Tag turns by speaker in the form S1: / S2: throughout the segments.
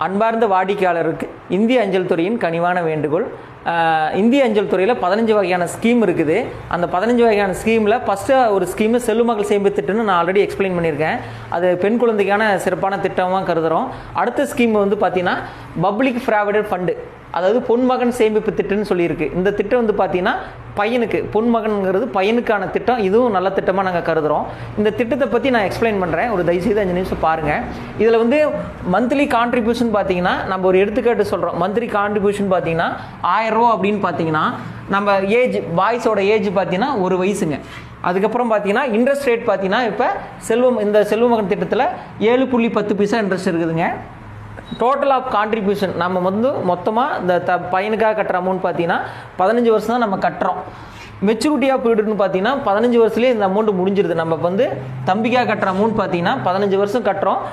S1: அன்பார்ந்த வாடிக்கையாளருக்கு இந்திய அஞ்சல் துறையின் கனிவான வேண்டுகோள். இந்திய அஞ்சல் துறையில் 15 வகையான ஸ்கீம் இருக்குது. அந்த 15 வகையான ஸ்கீமில் ஃபஸ்ட்டு ஒரு ஸ்கீமு செல்லுமகள் சேமிப்பு திட்டம்னு நான் ஆல்ரெடி எக்ஸ்பிளைன் பண்ணியிருக்கேன். அது பெண் குழந்தைக்கான சிறப்பான திட்டமாக கருதுகிறோம். அடுத்த ஸ்கீம் வந்து பார்த்தீங்கன்னா பப்ளிக் ப்ராவிடென்ட் ஃபண்டு, அதாவது பொன்மகன் சேமிப்பு திட்டம்னு சொல்லியிருக்கு. இந்த திட்டம் வந்து பார்த்தீங்கன்னா பையனுக்கு, பொன்மகன்கிறது பையனுக்கான திட்டம். இதுவும் நல்ல திட்டமாக நாங்கள் கருதுகிறோம். இந்த திட்டத்தை பற்றி நான் எக்ஸ்பிளைன் பண்ணுறேன். ஒரு தயவுசெய்து 5 நிமிஷம் பாருங்கள். இதில் வந்து மந்த்லி கான்ட்ரிபியூஷன் பார்த்தீங்கன்னா, நம்ம ஒரு எடுத்துக்காட்டு சொல்கிறோம். மந்த்லி கான்ட்ரிபியூஷன் பார்த்தீங்கன்னா 1000 ரூபா அப்படின்னு பார்த்தீங்கன்னா, நம்ம ஏஜ் பாய்ஸோட ஏஜ் பார்த்தீங்கன்னா 1 வயசுங்க. அதுக்கப்புறம் பார்த்தீங்கன்னா இன்ட்ரெஸ்ட் ரேட் பார்த்தீங்கன்னா இப்போ இந்த செல்வமகன் திட்டத்தில் 7.10 இன்ட்ரெஸ்ட் இருக்குதுங்க. டோட்டல் ஆஃப் கான்ட்ரிபியூஷன் நம்ம வந்து மொத்தமாக இந்த பையனுக்காக கட்டுற அமௌண்ட் பார்த்தீங்கன்னா 15 வருஷம் தான் நம்ம கட்டுறோம். மெச்சூரிட்டி ஆஃப் பீரியட்னு பார்த்தீங்கன்னா 15 வருஷத்துலேயே இந்த அமௌண்ட் முடிஞ்சிருது. நம்ம வந்து தம்பிக்காக கட்டுற அமௌண்ட் பார்த்தீங்கன்னா 15 வருஷம் கட்டுறோம்.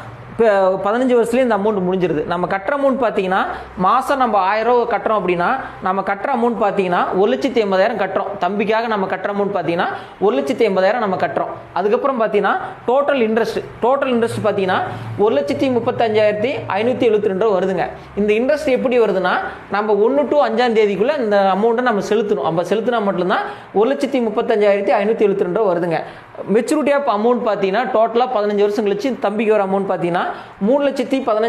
S1: இப்போ 15 வருஷத்துலேயே இந்த அமௌண்ட் முடிஞ்சிருது. நம்ம கட்டுற அமௌண்ட் பார்த்தீங்கன்னா மாதம் நம்ம 1000 ரூபா கட்டுறோம் அப்படின்னா நம்ம கட்டுற அமௌண்ட் பார்த்தீங்கன்னா 1,80,000 கட்டுறோம். தம்பிக்காக நம்ம கட்டுற அமௌண்ட் பார்த்தீங்கன்னா 1,80,000 நம்ம கட்டுறோம். அதுக்கப்புறம் பார்த்தீங்கன்னா டோட்டல் இன்ட்ரெஸ்ட் பார்த்தீங்கன்னா 1,35,572 வருதுங்க. இந்த இன்ட்ரெஸ்ட் எப்படி வருதுன்னா, நம்ம 1 to 5ஆம் தேதிக்குள்ளே இந்த அமௌண்ட்டை நம்ம செலுத்தணும். நம்ம செலுத்தினா மட்டும்தான் 1,35,572 வருதுங்க. மெச்சூரிட்டி ஆஃப் அமௌண்ட் பார்த்தீங்கன்னா டோட்டலாக 15 வருஷம் கழிச்சு தம்பிக்கு வர அமௌண்ட் பார்த்தீங்கன்னா 3,15,000